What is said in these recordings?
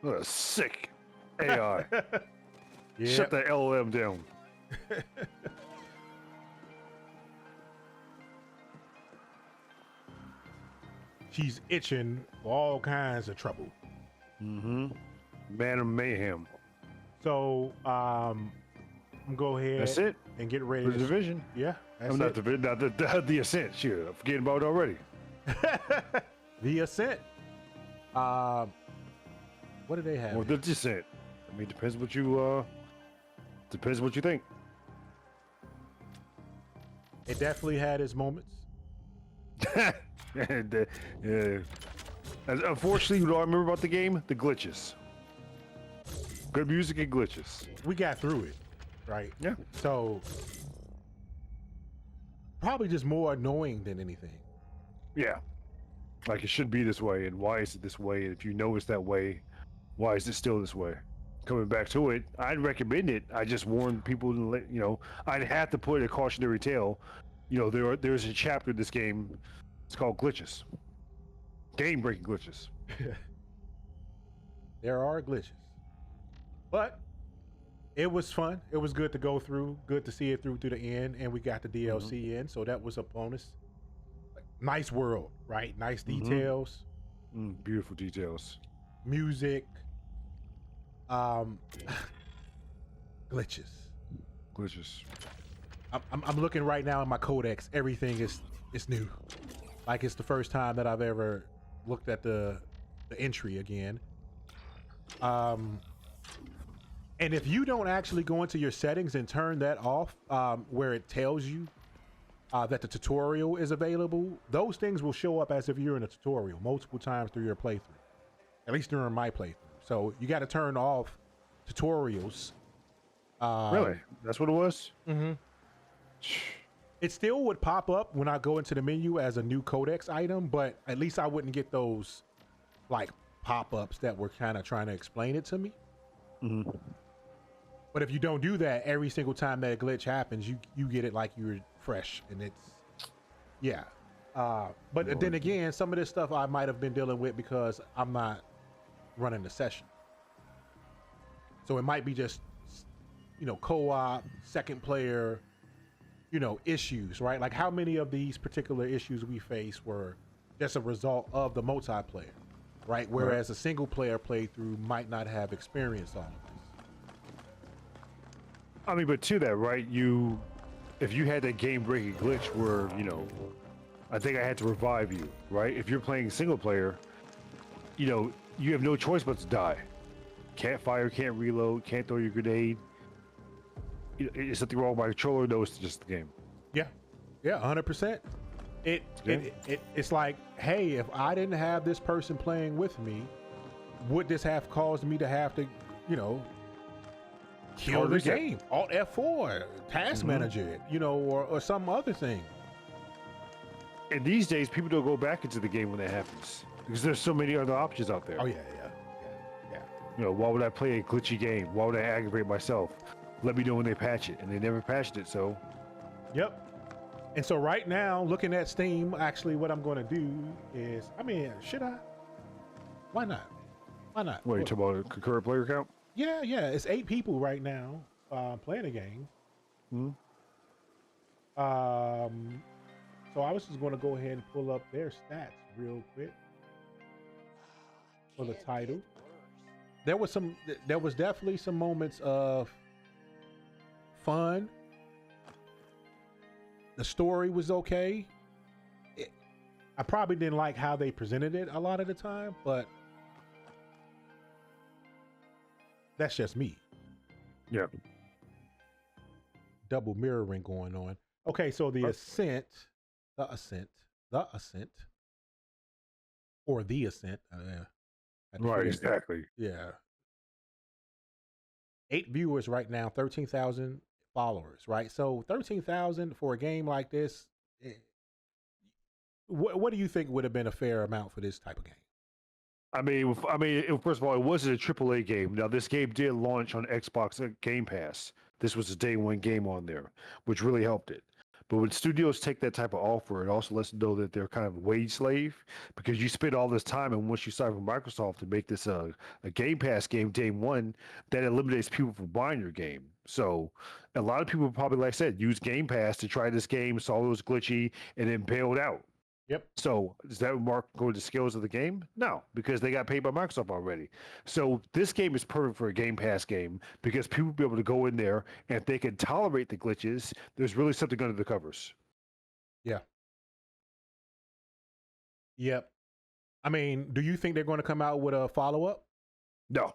What a sick AI. Yeah. Shut the LLM down. She's itching for all kinds of trouble. Mm-hmm. Man of mayhem. So I'm gonna go ahead That's it and get ready for the to division. Yeah, that's I'm not it. the Ascent. Shit, I'm forgetting about it already. The Ascent. What do they have? Or the Descent. I mean, depends what you think. It definitely had its moments. And, unfortunately, what I remember about the game? The glitches. Good music and glitches. We got through it, right? Yeah. So probably just more annoying than anything. Yeah. Like it should be this way, and why is it this way? And if you know it's that way, why is it still this way? Coming back to it, I'd recommend it. I just warn people to let I'd have to put a cautionary tale. There's a chapter in this game. It's called glitches. Game breaking glitches. There are glitches, but it was fun. It was good to go through. Good to see it through to the end, and we got the DLC in, so that was a bonus. Nice world, right? Nice details, Beautiful details. music, glitches. Glitches. I'm looking right now in my codex. Everything is new. Like it's the first time that I've ever looked at the entry again. And if you don't actually go into your settings and turn that off, where it tells you that the tutorial is available, those things will show up as if you're in a tutorial multiple times through your playthrough. At least during my playthrough. So you got to turn off tutorials. Really? That's what it was? Mm-hmm. It still would pop up when I go into the menu as a new codex item, but at least I wouldn't get those like pop-ups that were kind of trying to explain it to me. Mm-hmm. But if you don't do that, every single time that glitch happens, you get it like you're fresh, and it's but then again, some of this stuff I might have been dealing with because I'm not running the session, so it might be just co-op, second player, issues, right? Like how many of these particular issues we face were just a result of the multiplayer, right? Whereas a single player playthrough might not have experienced all of this. I mean, but to that, right? If you had that game-breaking glitch where, I think I had to revive you, right? If you're playing single player, you have no choice but to die. Can't fire, can't reload, can't throw your grenade. Is something wrong with my controller? No, it's just the game. Yeah, 100%. It's like, hey, if I didn't have this person playing with me, would this have caused me to have to, kill the game? Alt F4, task manager it, or some other thing. And these days, people don't go back into the game when that happens because there's so many other options out there. Oh yeah. Why would I play a glitchy game? Why would I aggravate myself? Let me know when they patch it, and they never patched it. So, yep. And so right now, looking at Steam, actually, what I'm going to do is, should I? Why not? Why not? What are you talking about? A concurrent player count? Yeah. It's 8 people right now playing the game. So I was just going to go ahead and pull up their stats real quick for the title. There was definitely some moments of fun. The story was okay. I probably didn't like how they presented it a lot of the time, but that's just me. Yeah. Double mirroring going on. Okay, so the Ascent, or the Ascent. Right, exactly. Yeah. 8 viewers right now, 13,000 followers, right? So 13,000 for a game like this. What do you think would have been a fair amount for this type of game? First of all, it wasn't a AAA game. Now, this game did launch on Xbox Game Pass. This was a day one game on there, which really helped it. But when studios take that type of offer, it also lets them know that they're kind of a wage slave because you spend all this time, and once you sign with Microsoft to make this a Game Pass game day one, that eliminates people from buying your game. So a lot of people probably, like I said, use Game Pass to try this game, saw it was glitchy, and then bailed out. Yep. So does that mark go to the skills of the game? No, because they got paid by Microsoft already. So this game is perfect for a Game Pass game because people will be able to go in there, and if they can tolerate the glitches, there's really something under the covers. Yeah. Yep. I mean, do you think they're going to come out with a follow up? No,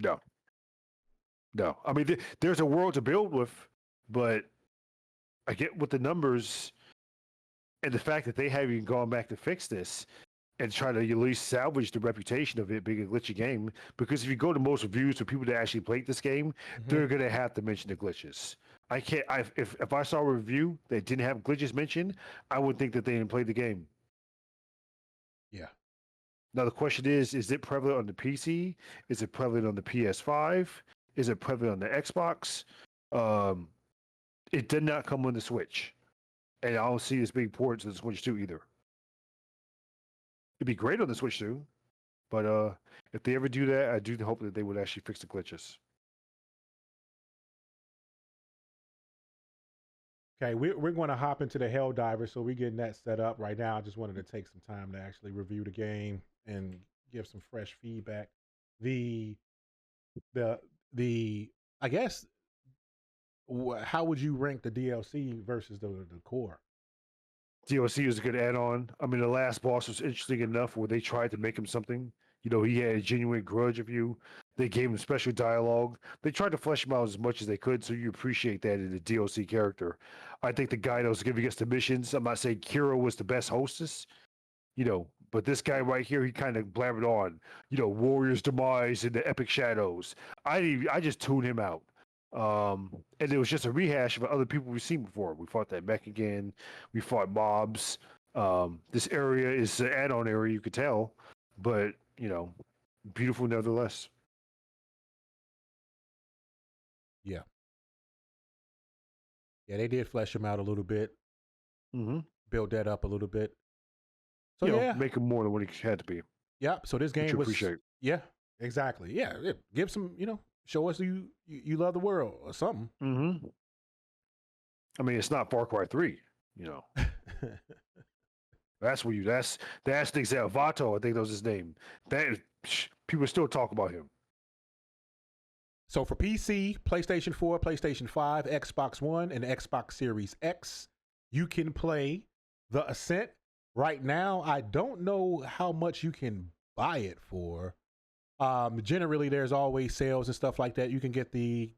no, no. I mean, there's a world to build with, but I get with the numbers and the fact that they haven't even gone back to fix this and try to at least salvage the reputation of it being a glitchy game. Because if you go to most reviews for people that actually played this game, they're going to have to mention the glitches. I can't. If I saw a review that didn't have glitches mentioned, I would think that they didn't play the game. Yeah. Now the question is it prevalent on the PC? Is it prevalent on the PS5? Is it prevalent on the Xbox? It did not come on the Switch, and I don't see this being ported to the Switch 2 either. It'd be great on the Switch 2, but if they ever do that, I do hope that they would actually fix the glitches. Okay, we're going to hop into the Helldiver, so we're getting that set up right now. I just wanted to take some time to actually review the game and give some fresh feedback. The I guess how would you rank the DLC versus the core? DLC is a good add-on. I mean, the last boss was interesting enough where they tried to make him something. You know, he had a genuine grudge of you. They gave him special dialogue. They tried to flesh him out as much as they could, so you appreciate that in the DLC character. I think the guy that was giving us the missions, I'm not saying Kira was the best hostess, you know, but this guy right here, he kind of blabbered on, you know, Warrior's demise in the epic shadows. I just tuned him out. And it was just a rehash of other people we've seen before. We fought that mech again. We fought mobs. This area is an add-on area, you could tell, but you know, beautiful nevertheless. Yeah. Yeah, they did flesh him out a little bit, build that up a little bit. So you know, make him more than what he had to be. Yeah. So this game was appreciate. Yeah, exactly. Yeah, give some, you know, show us you love the world or something. I mean, it's not Far Cry 3, you know. That's where that's the example. Vato, I think that was his name. That people still talk about him. So for PC, PlayStation 4, PlayStation 5, Xbox One, and Xbox Series X, you can play the Ascent. Right now, I don't know how much you can buy it for. Generally, there's always sales and stuff like that. You can get the,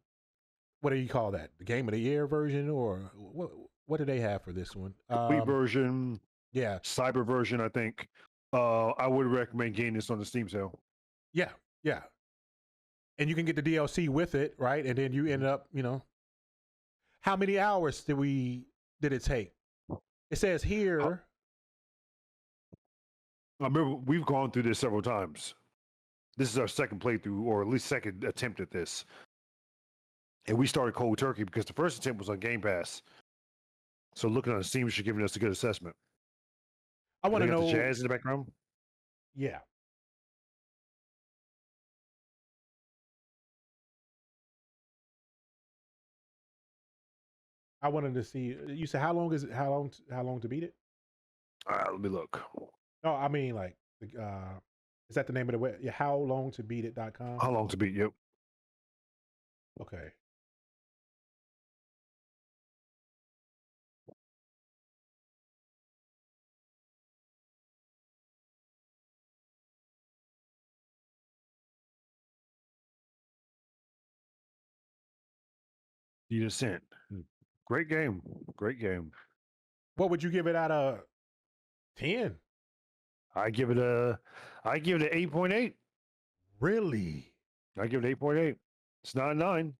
what do you call that? The Game of the Year version, or what do they have for this one? Wii version. Yeah. Cyber version, I think. I would recommend getting this on the Steam sale. Yeah, yeah. And you can get the DLC with it, right? And then you end up, you know, how many hours did it take? It says here. I remember we've gone through this several times. This is our second playthrough, or at least second attempt at this. And we started cold turkey because the first attempt was on Game Pass. So looking on Steam should giving us a good assessment. I want to know the jazz in the background. Yeah. I wanted to see. You said how long to beat it? Let me look. No, I mean like, is that the name of the web? Yeah, howlongtobeatit.com. How long to beat? Yep. Okay. The Ascent. Great game. Great game. What would you give it out of 10? I give it an 8.8. Really? I give it 8.8. It's not a 9.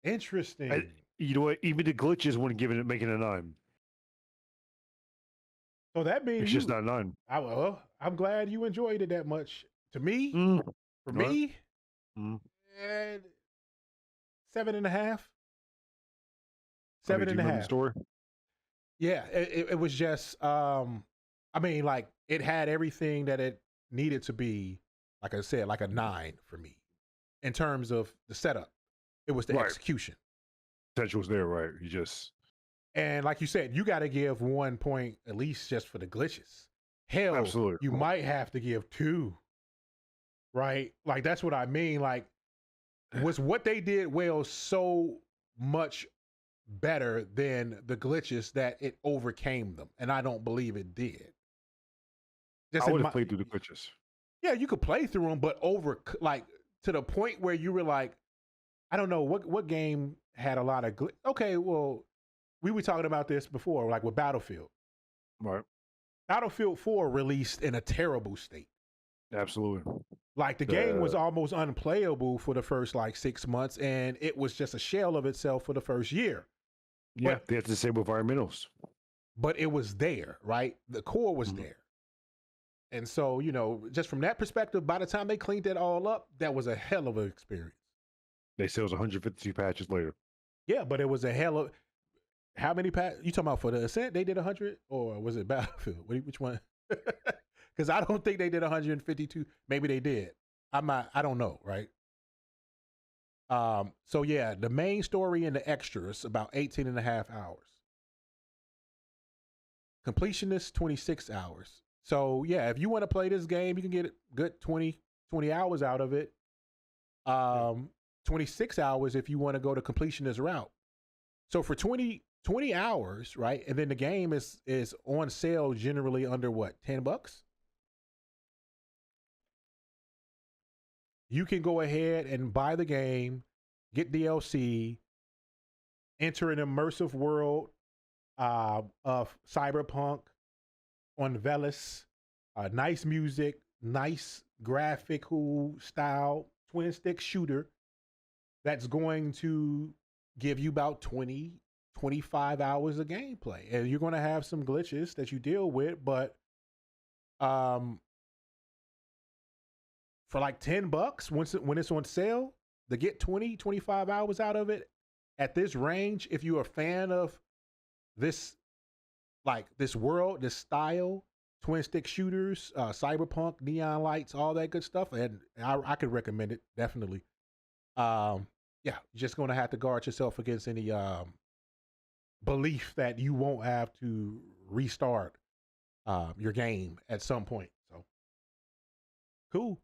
Interesting. You know what? Even the glitches wouldn't give it making a 9. So that means it's just not a 9. I'm glad you enjoyed it that much. To me, for me, 7.5. Seven Do you and a remember the half. story? Yeah, it was just I mean, like it had everything that it needed to be, like I said, like a 9 for me in terms of the setup. It was the Right. execution. Potential's there, right? You just And like you said, you got to give 1 point at least just for the glitches. Hell, absolutely. you might have to give 2. Right? Like that's what I mean. Like was what they did well so much better than the glitches that it overcame them, and I don't believe it did. Just I in would my, have played through the glitches. yeah, you could play through them, but over like to the point where you were like, I don't know what game had a lot of okay, well, we were talking about this before, like with Battlefield. Right. Battlefield 4 released in a terrible state. Absolutely. Like the game was almost unplayable for the first like 6 months, and it was just a shell of itself for the first year. Yeah, But they have to disable environmentals. but it was there, right? The core was there. And so, you know, just from that perspective, by the time they cleaned it all up, that was a hell of an experience. They say it was 152 patches later. Yeah, but it was a hell of how many patches? You talking about for the Ascent? They did 100, or was it Battlefield? Which one? Because I don't think they did 152. Maybe they did. I don't know, right? So yeah, the main story and the extras about 18 and a half hours. Completionist 26 hours. So yeah, if you want to play this game, you can get a good 20 hours out of it. 26 hours if you want to go the completionist route. So for 20 hours, right? And then the game is on sale generally under what, $10? You can go ahead and buy the game, get DLC, enter an immersive world of Cyberpunk on Velis. Nice music, nice graphical style, twin stick shooter that's going to give you about 20, 25 hours of gameplay. And you're going to have some glitches that you deal with, but for like $10 when it's on sale, to get 20, 25 hours out of it at this range, if you're a fan of this, like this world, this style, twin stick shooters, cyberpunk, neon lights, all that good stuff, and I could recommend it definitely. Yeah, you're just gonna have to guard yourself against any belief that you won't have to restart your game at some point. So cool.